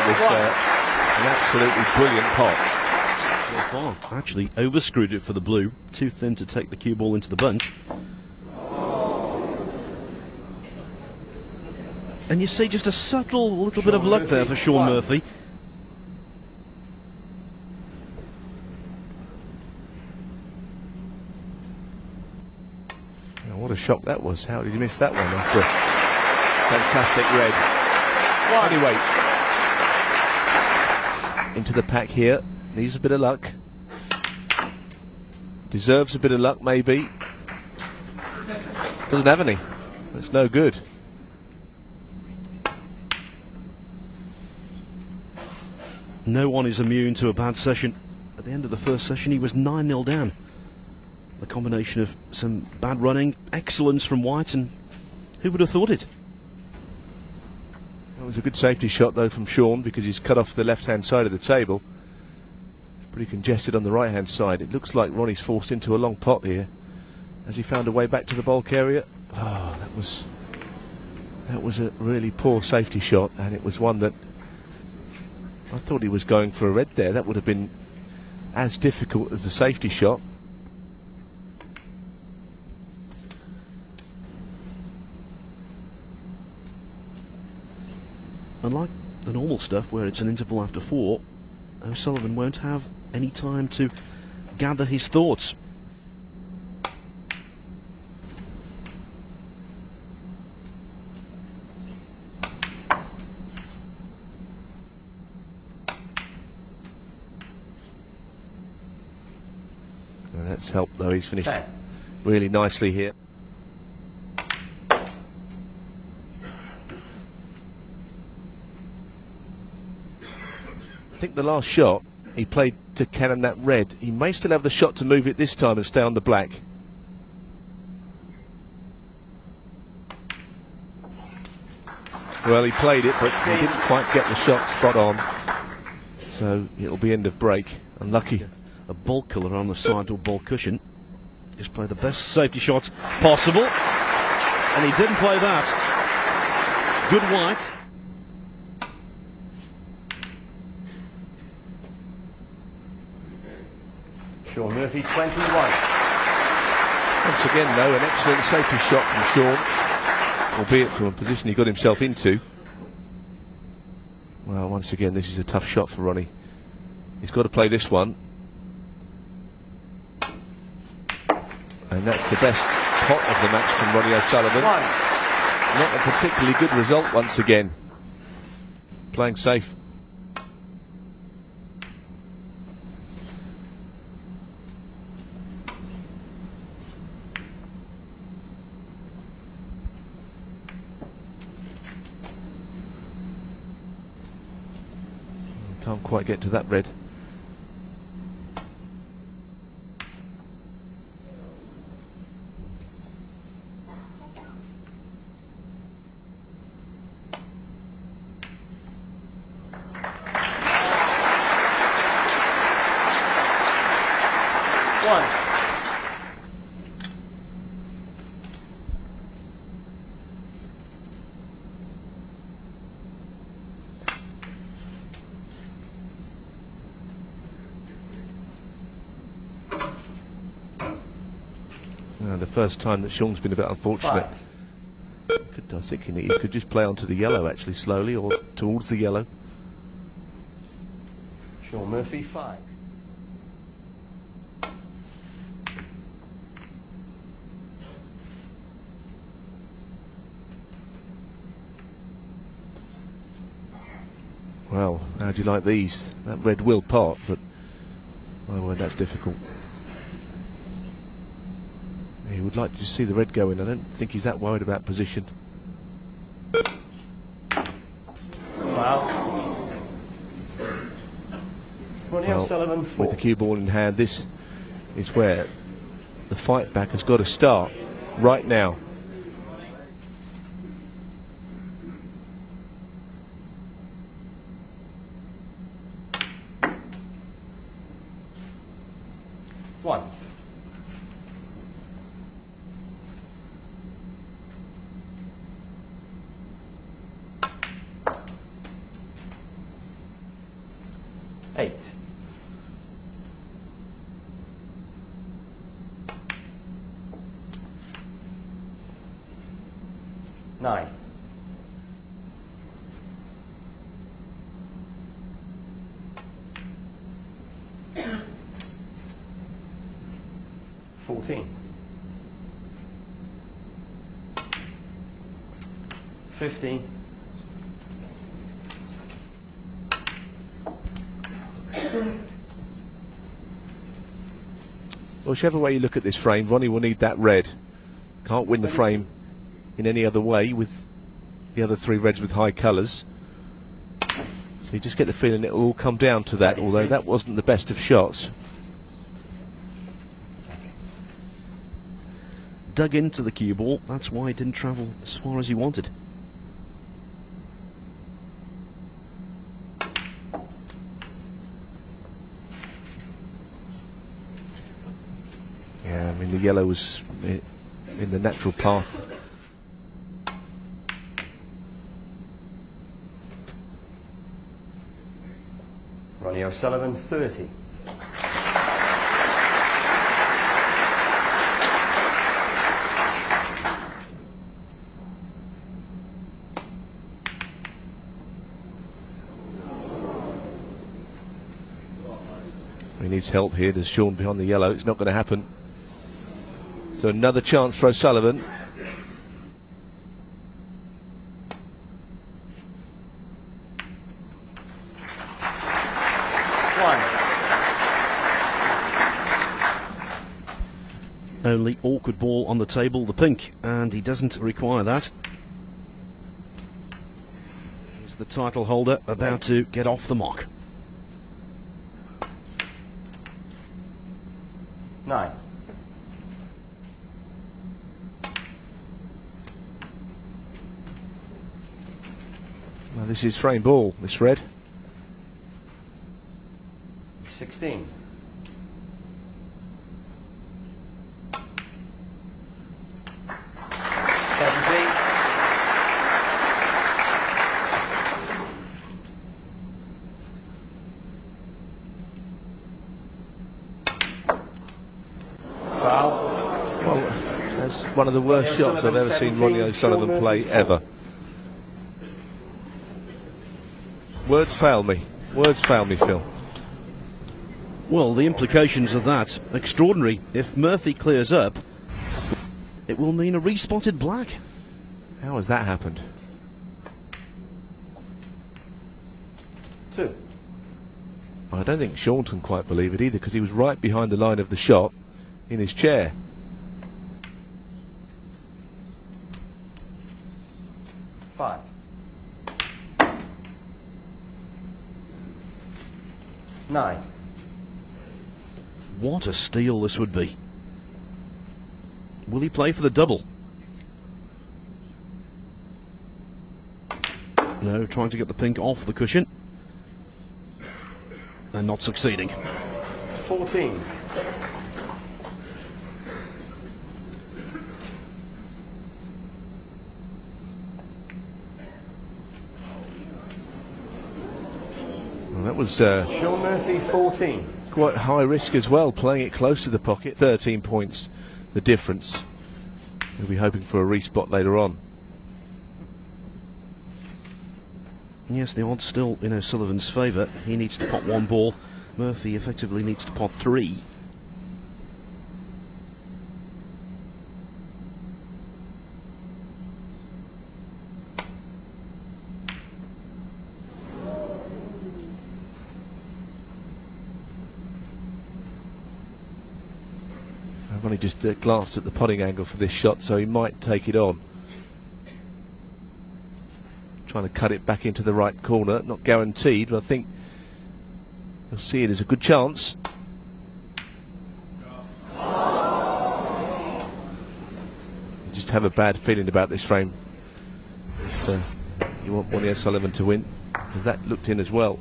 was an absolutely brilliant pot. Actually overscrewed it for the blue, too thin to take the cue ball into the bunch. And you see just a subtle little bit of luck there for Shaun Murphy. Oh, what a shock that was. How did you miss that one after fantastic red? Anyway, into the pack here. Needs a bit of luck. Deserves a bit of luck, maybe. Doesn't have any. That's no good. No one is immune to a bad session. At the end of the first session, he was 9-0 down. The combination of some bad running, excellence from White, and who would have thought it? It was a good safety shot, though, from Shaun, because he's cut off the left-hand side of the table. Pretty congested on the right hand side. It looks like Ronnie's forced into a long pot here. Has he found a way back to the bulk area? Oh, that was a really poor safety shot, and it was one that I thought he was going for a red there. That would have been as difficult as the safety shot. Unlike the normal stuff where it's an interval after 4, O'Sullivan won't have any time to gather his thoughts. And that's helped, though. He's finished really nicely here. I think the last shot he played to cannon that red. He may still have the shot to move it this time and stay on the black. Well, he played it, but he didn't quite get the shot spot on. So it'll be end of break. Unlucky. A ball killer on the side or ball cushion. Just play the best safety shot possible. And he didn't play that. Good White. Shaun Murphy, 21. Once again, though, an excellent safety shot from Shaun, albeit from a position he got himself into. Well, once again, this is a tough shot for Ronnie. He's got to play this one. And that's the best pot of the match from Ronnie O'Sullivan. Not a particularly good result once again. Playing safe. Can't quite get to that red. The first time that Shaun's been a bit unfortunate. I was thinking that he could just play onto the yellow actually slowly, or towards the yellow. Shaun Murphy, 5. Well, how do you like these? That red will part, but my word, that's difficult. He would like to just see the red go in. I don't think he's that worried about position. Wow. Ronnie O'Sullivan, 4. With the cue ball in hand, this is where the fight back has got to start right now. 8. Nine. 14. 15. 'Well, whichever way you look at this frame, Ronnie will need that red. Can't win the frame in any other way with the other three reds with high colours. So you just get the feeling it will all come down to that, although that wasn't the best of shots. Dug into the cue ball, that's why he didn't travel as far as he wanted. Yeah, I mean the yellow was in the natural path. Ronnie O'Sullivan 30. He needs help here. There's Shaun behind the yellow. It's not going to happen. So another chance for O'Sullivan. Only awkward ball on the table, the pink, and he doesn't require that. He's the title holder about to get off the mark. 9. Well, this is frame ball, this red. 16. 17. 12. Well, that's one of the worst shots I've ever seen Ronnie O'Sullivan play ever. Words fail me. Words fail me, Phil. Well, the implications of that, extraordinary. If Murphy clears up, it will mean a respotted black. How has that happened? 2. I don't think Shaun can quite believe it either, because he was right behind the line of the shot in his chair. 5. 9. What a steal this would be. Will he play for the double? No, trying to get the pink off the cushion. And not succeeding. 14. Well, that was Shaun Murphy 14. quite high risk as well, playing it close to the pocket. 13 points the difference. He'll be hoping for a respot later on. Yes, the odds still in O'Sullivan's favour. He needs to pot one ball. Murphy effectively needs to pot 3. I've only just glanced at the potting angle for this shot, so he might take it on. Trying to cut it back into the right corner, not guaranteed, but I think you'll see it as a good chance. I just have a bad feeling about this frame. If you want Ronnie O'Sullivan to win, because that looked in as well.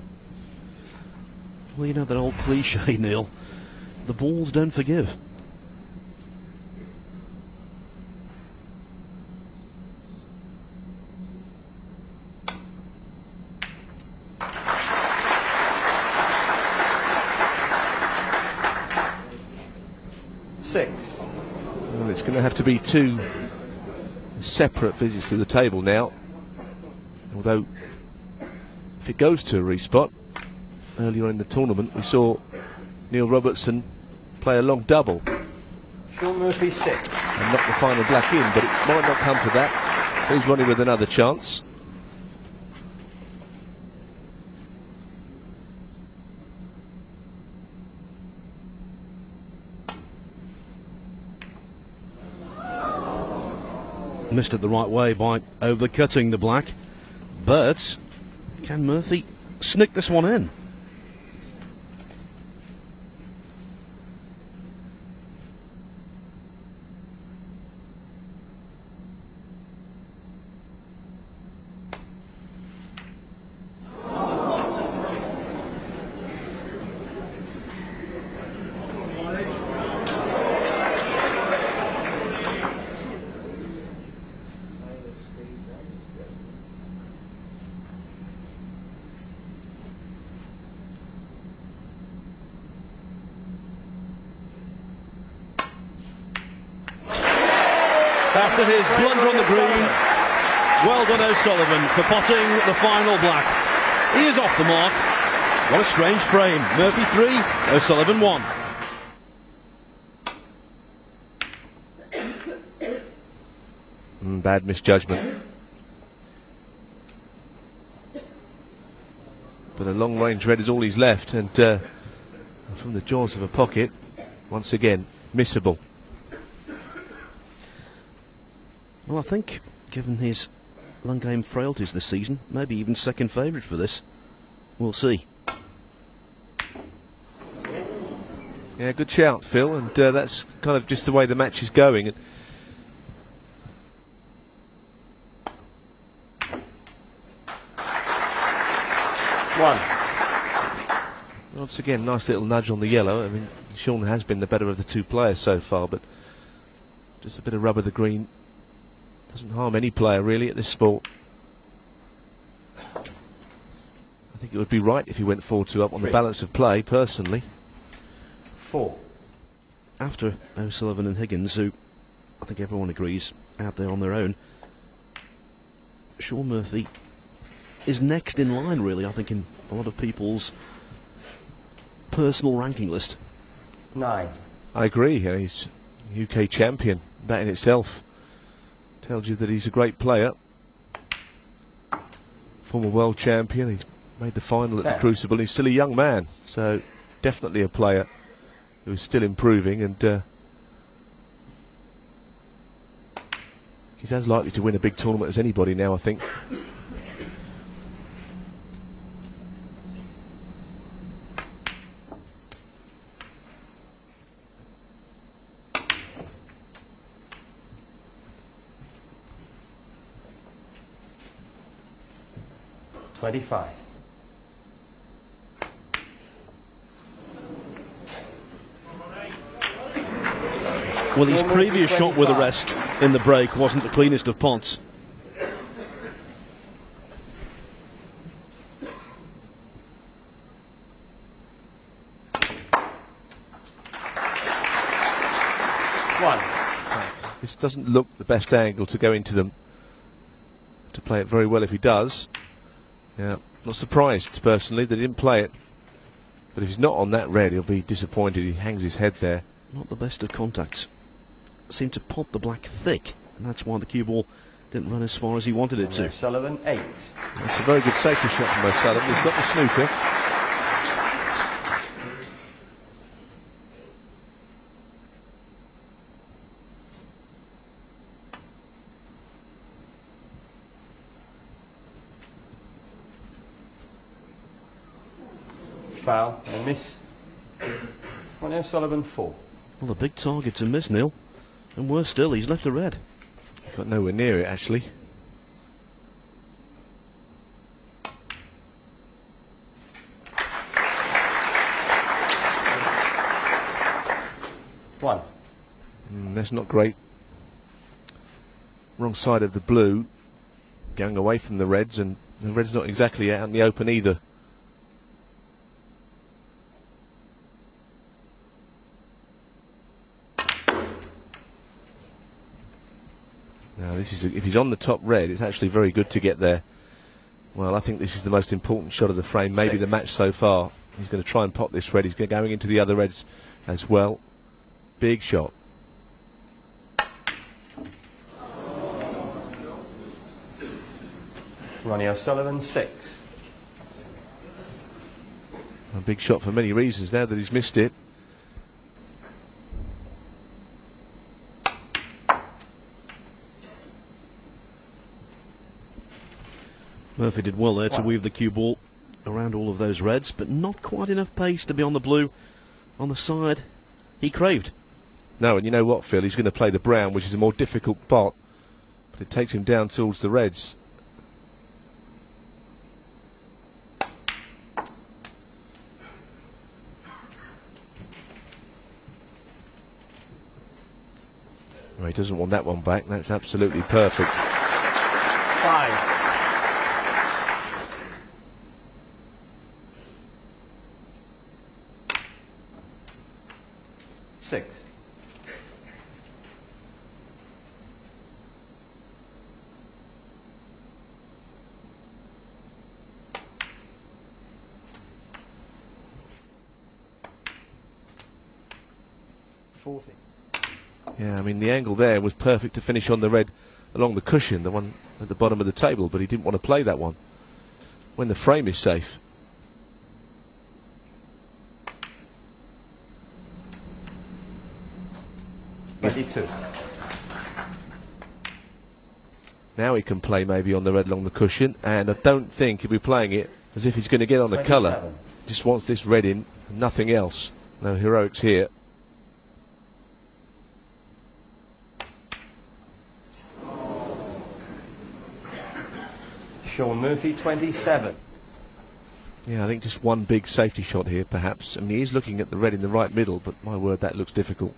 Well, you know that old cliche, Neil. The balls don't forgive. 6. Well, it's going to have to be 2 separate visits to the table now. Although, if it goes to a respot, earlier in the tournament we saw Neil Robertson play a long double Shaun Murphy 6. and knock the final black in, but it might not come to that. Here's Ronnie with another chance. Missed it the right way by overcutting the black, but can Murphy snick this one in? After his blunder on the green, well done O'Sullivan for potting the final black. He is off the mark. What a strange frame. Murphy 3, O'Sullivan 1. Bad misjudgment. But a long range red is all he's left, and from the jaws of a pocket, once again, missable. Well, I think, given his long game frailties this season, maybe even second favourite for this. We'll see. Yeah, good shout, Phil, and that's kind of just the way the match is going. And once again, nice little nudge on the yellow. I mean, Shaun has been the better of the 2 players so far, but just a bit of rub of the green doesn't harm any player really at this sport. I think it would be right if he went 4-2 up on the balance of play, personally. 4. After O'Sullivan and Higgins, who I think everyone agrees out there on their own, Shaun Murphy is next in line, really, I think, in a lot of people's personal ranking list. 9. I agree. He's UK champion. That in itself tells you that he's a great player. Former world champion. He's made the final at the Crucible. He's still a young man, so definitely a player who is still improving, and he's as likely to win a big tournament as anybody now, I think. $25. Well, his previous shot with a rest in the break wasn't the cleanest of pots. This doesn't look the best angle to go into them. To play it very well if he does. Yeah, not surprised personally that he didn't play it. But if he's not on that red, he'll be disappointed. He hangs his head there. Not the best of contacts. Seemed to pop the black thick, and that's why the cue ball didn't run as far as he wanted it to. O'Sullivan 8. That's a very good safety shot from O'Sullivan. He's got the snooker. Foul and miss. Ronnie O'Sullivan 4. Well, a big target to miss, Neil. And worse still, he's left a red. He got nowhere near it, actually. One. That's not great. Wrong side of the blue. Going away from the reds, and the red's not exactly out in the open either. This is if he's on the top red, it's actually very good to get there. Well, I think this is the most important shot of the frame, maybe the match so far. He's going to try and pop this red. He's going into the other reds as well. Big shot. Ronnie O'Sullivan, 6. A big shot for many reasons now that he's missed it. Murphy did well there to weave the cue ball around all of those reds, but not quite enough pace to be on the blue on the side he craved. No, and you know what, Phil? He's going to play the brown, which is a more difficult pot, but it takes him down towards the reds. Well, he doesn't want that one back. That's absolutely perfect. 5. 6. Yeah, I mean, the angle there was perfect to finish on the red along the cushion, the one at the bottom of the table, but he didn't want to play that one when the frame is safe. Now he can play maybe on the red along the cushion, and I don't think he'll be playing it as if he's going to get on a colour. Just wants this red in, nothing else. No heroics here. Shaun Murphy, 27. Yeah, I think just one big safety shot here, perhaps. I mean, he is looking at the red in the right middle, but my word, that looks difficult.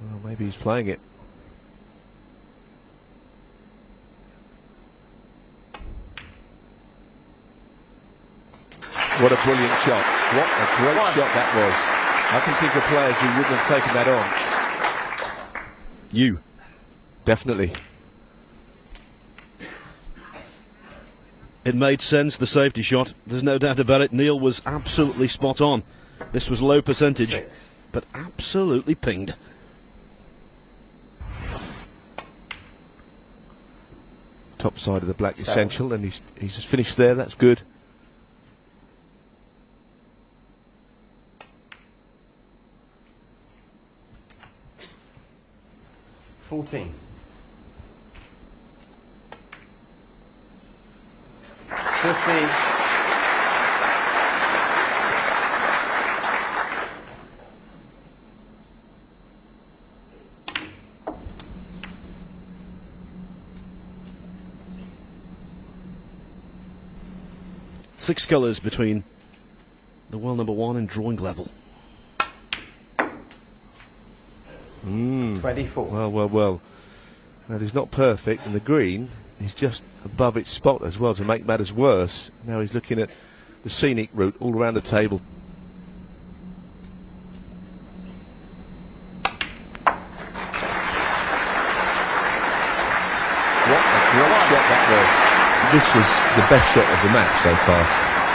Well, maybe he's playing it. What a brilliant shot. What a great shot that was. I can think of players who wouldn't have taken that on. You. Definitely. It made sense, the safety shot. There's no doubt about it. Neil was absolutely spot on. This was low percentage, 6. but absolutely pinged. Top side of the black 7. essential, and he's just finished there. That's good. $14. 15. Six colours between the well number one and drawing level. 24. Well. That is not perfect, and the green is just above its spot as well to make matters worse. Now he's looking at the scenic route all around the table. What a great shot that was. This was the best shot of the match so far,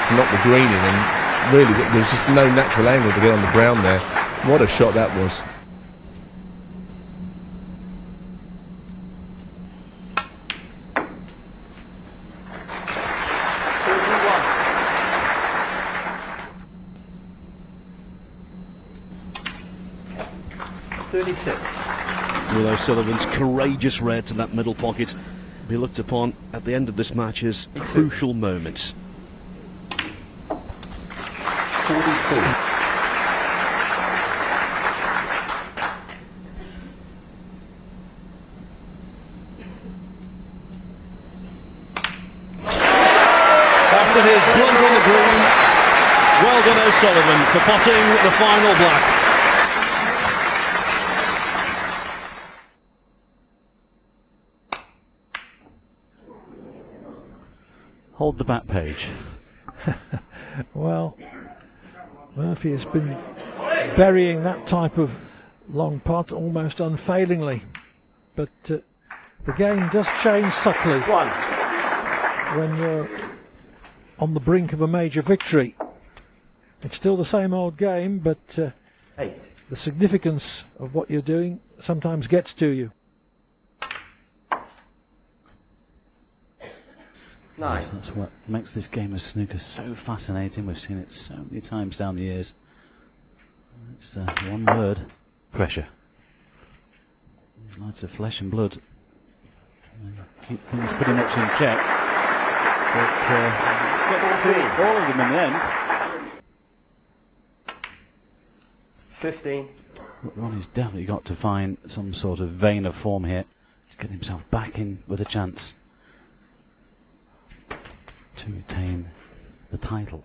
to knock the green in, and really there's just no natural angle to get on the brown there. What a shot that was. Will O'Sullivan's courageous red to that middle pocket be looked upon at the end of this match as crucial moments. 42. After his blunder on the green, well done O'Sullivan for potting the final black. Hold the back page. Well, Murphy has been burying that type of Long pot, almost unfailingly. But the game does change subtly when you're on the brink of a major victory. It's still the same old game, but the significance of what you're doing sometimes gets to you. 9. Yes, that's what makes this game of snooker so fascinating. We've seen it so many times down the years. It's one word: pressure. These lads of flesh and blood. They keep things pretty much in check. But gets to all of them in the end. 15. Ronnie's definitely got to find some sort of vein of form here to get himself back in with a chance to retain the title.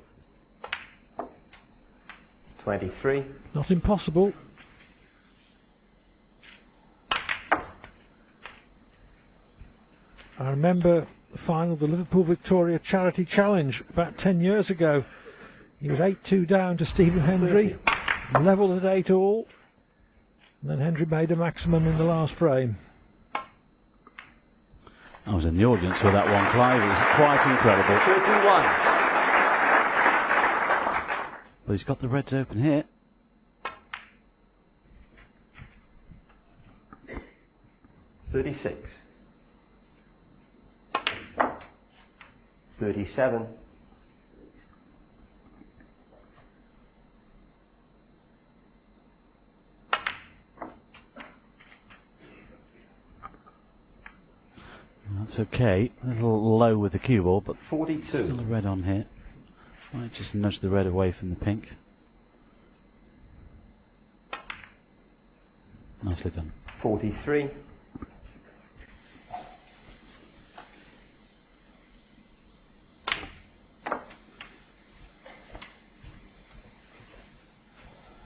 23. Not impossible. I remember the final of the Liverpool Victoria Charity Challenge about 10 years ago. He was 8-2 down to Stephen Hendry, levelled at 8-all, and then Hendry made a maximum in the last frame. I was in the audience with that one, Clive. It was quite incredible. 31. But he's got the reds open here. 36. 37. 'That's okay. A little low with the cue ball, but 42. still a red on here. Might just nudge the red away from the pink. Nicely done. 43.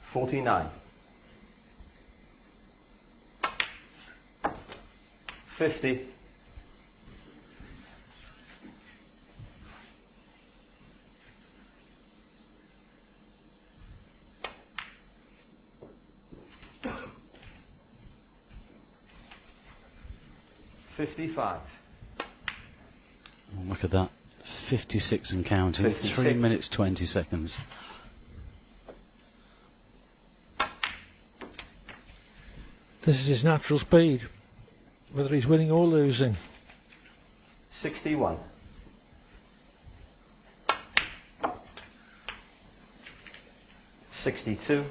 49. 50. 55. Oh, look at that. 56 and counting. 56. 3 minutes 20 seconds. This is his natural speed, whether he's winning or losing. 61. 62.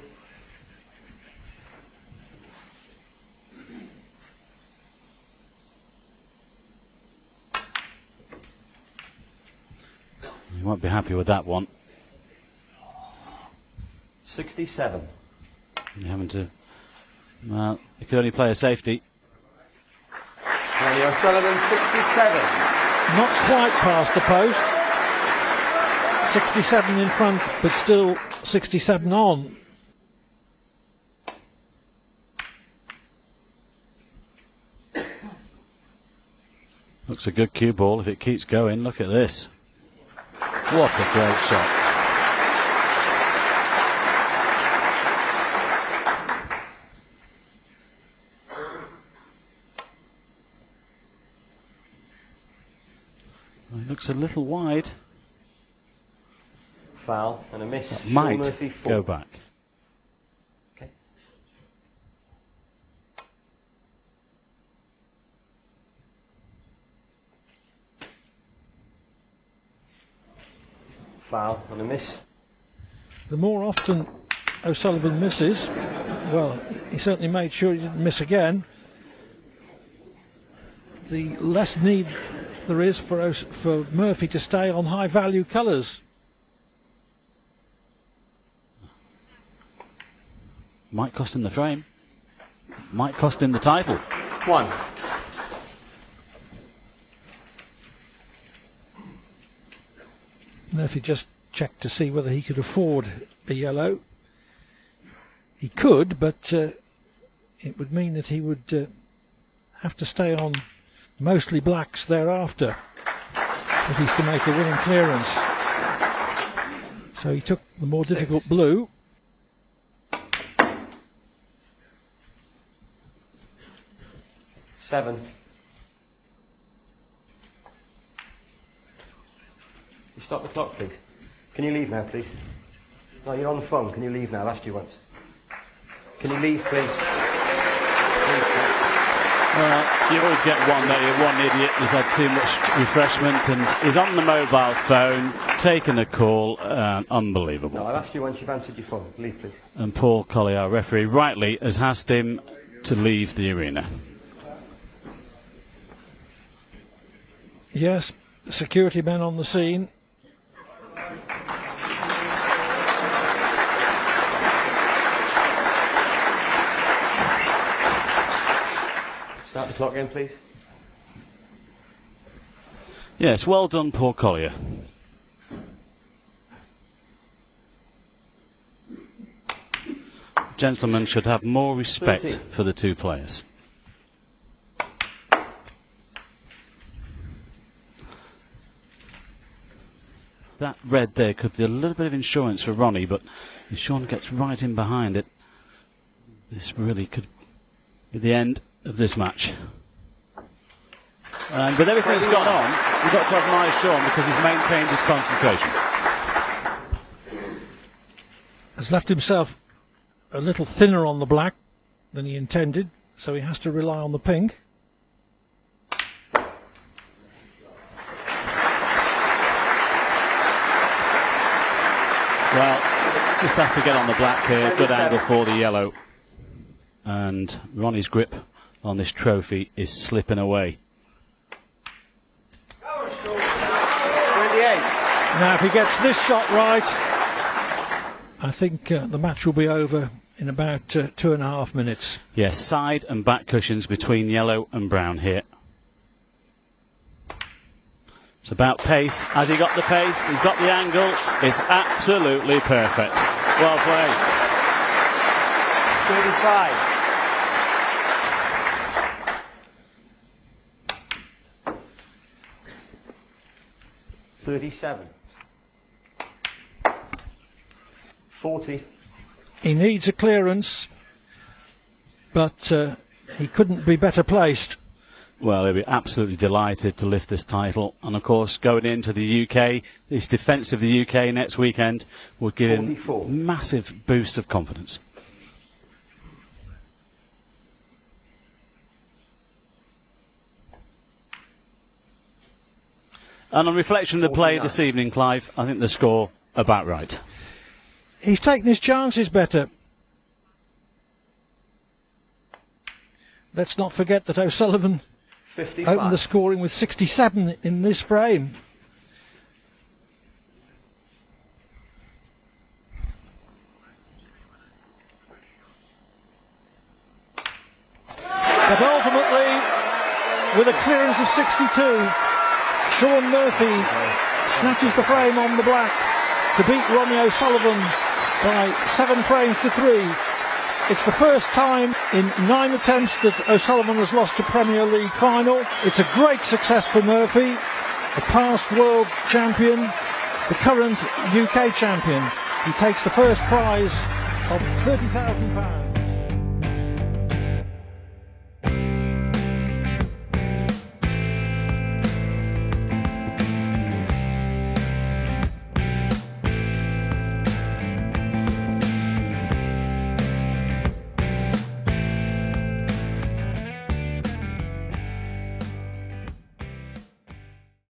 'You won't be happy with that one. 67. You're having to... Well, you could only play a safety. Ronnie O'Sullivan, 67. Not quite past the post. 67 in front, but still 67 on. Looks a good cue ball if it keeps going. Look at this. What a great shot. Well, it looks a little wide. Foul and a miss. That Shaun might Murphy, 4. go back. Okay. Foul and a miss. The more often O'Sullivan misses, well, he certainly made sure he didn't miss again, the less need there is for Murphy to stay on high value colours. Might cost him the frame. Might cost him the title. 1. Murphy just checked to see whether he could afford a yellow. He could, but it would mean that he would have to stay on mostly blacks thereafter if he's to make a winning clearance. So he took the more 6. difficult blue. 7. You stop the clock, please. Can you leave now, please? No, you're on the phone. Can you leave now? I've asked you once. Can you leave, please? Leave, please. Well, you always get one idiot who's had too much refreshment and is on the mobile phone, taking a call. Unbelievable. No, I've asked you once. You've answered your phone. Leave, please. And Paul Collier, referee, rightly has asked him to leave the arena. Yes, security men on the scene. Start the clock again, please. Yes, well done, Paul Collier. Gentlemen should have more respect 13. for the two players. That red there could be a little bit of insurance for Ronnie, but if Shaun gets right in behind it, this really could be the end of this match. And with everything that's gone on, you've got to admire Shaun because he's maintained his concentration. Has left himself a little thinner on the black than he intended, so he has to rely on the pink. Well, just has to get on the black here. Good angle for the yellow. And Ronnie's grip on this trophy is slipping away. 28. Now, if he gets this shot right, I think the match will be over in about 2.5 minutes. Yes, side and back cushions between yellow and brown here. It's about pace. Has he got the pace? He's got the angle. It's absolutely perfect. Well played. 35. $37. 40. He needs a clearance, but he couldn't be better placed. Well, he'll be absolutely delighted to lift this title. And, of course, going into the UK, this defence of the UK next weekend will give 44. him massive boosts of confidence. And on reflection of the play 49. this evening, Clive, I think the score about right. He's taken his chances better. Let's not forget that O'Sullivan 55. opened the scoring with 67 in this frame. But ultimately, with a clearance of 62, Shaun Murphy snatches the frame on the black to beat Ronnie O'Sullivan by 7 frames to 3. It's the first time in 9 attempts that O'Sullivan has lost a Premier League final. It's a great success for Murphy, the past world champion, the current UK champion. He takes the first prize of £30,000.